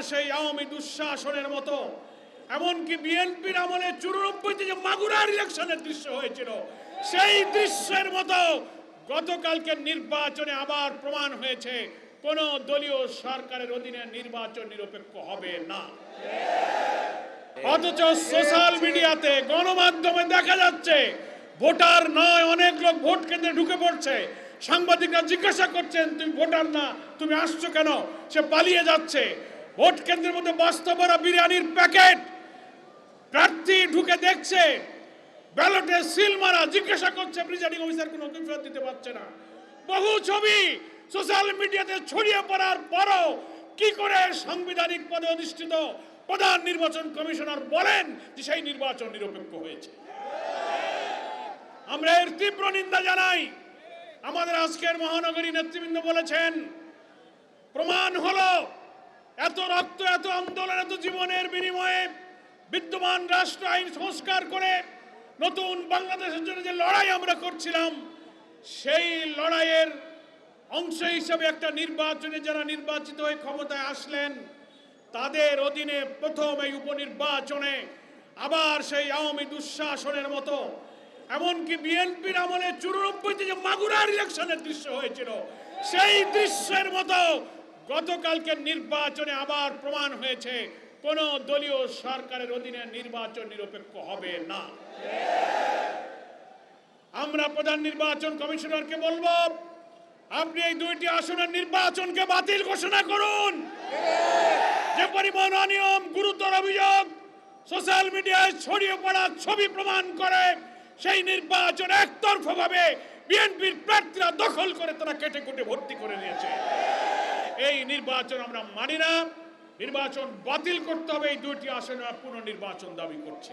সেই আওয়ামী দুঃশাসনের মতো, এমনকি বিএনপির আমলে 94-তে যে মাগুরার ইলেকশনের দৃশ্য হয়েছিল, সেই দৃশ্যের মতো গতকালকে নির্বাচনে আবার প্রমাণ হয়েছে কোন দলীয় সরকারের অধীনে নির্বাচন নিরপেক্ষ হবে না। অথচ সোশ্যাল মিডিয়াতে, গণমাধ্যমে দেখা যাচ্ছে ভোটার নয়, অনেক লোক ভোট কেন্দ্রে ঢুকে পড়ছে। সাংবাদিকরা জিজ্ঞাসা করছেন, তুমি ভোটার না, তুমি আসছো কেন? সে পালিয়ে যাচ্ছে। ভোট কেন্দ্রের মধ্যে বস্তা ভরা বিরিয়ানির প্যাকেট, প্রার্থী ঢুকে দেখছে ব্যালটে সিল মারা, জিজ্ঞাসা করছে প্রিজাইডিং অফিসার কোনো কৈফিয়ত দিতে পারছে না। বহু ছবি সোশ্যাল মিডিয়াতে ছড়িয়ে পড়ার পরও কি করে সাংবিধানিক পদে অধিষ্ঠিত প্রধান নির্বাচন কমিশনার বলেন যে সেই নির্বাচন নিরপেক্ষ হয়েছে? আমরা এর তীব্র নিন্দা জানাই। আমাদের আজকের মহানগরী নেতৃবৃন্দ বলেছেন, প্রমাণ হলো এত রক্ত, এত আন্দোলন, এত জীবনের বিনিময়ে বিদ্যমান রাষ্ট্র আইন সংস্কার করে নতুন বাংলাদেশের জন্য যে লড়াই আমরা করছিলাম, সেই লড়াইয়ের অংশ হিসেবে একটা নির্বাচনে যারা নির্বাচিত হয়ে ক্ষমতায় আসলেন, তাদের অধীনে প্রথম এই উপনির্বাচনে আবার সেই আওয়ামী দুঃশাসনের মতো, এমনকি বিএনপির আমলে 94-তে যে মাগুরার ইলেকশনের দৃশ্য হয়েছিল, সেই দৃশ্যের মতো গতকালকে নির্বাচনে আবার প্রমাণ হয়েছে কোন দলীয় সরকারের অধীনে নির্বাচন নিরপেক্ষ হবে না। আমরা প্রধান নির্বাচন কমিশনারকে বলবো, আপনি এই দুইটি আসনের নির্বাচনকে বাতিল ঘোষণা করুন। যে পরিমাণ অনিয়ম, গুরুতর অভিযোগ সোশ্যাল মিডিয়ায় ছড়িয়ে পড়া ছবি প্রমাণ করে, সেই নির্বাচন একতরফাভাবে বিএনপির প্রার্থীরা দখল করে তারা কেটে কুটে ভর্তি করে নিয়েছে। এই নির্বাচন আমরা মানি না। নির্বাচন বাতিল করতে হবে। এই দুইটি আসনে পুনর্নির্বাচন দাবি করছি।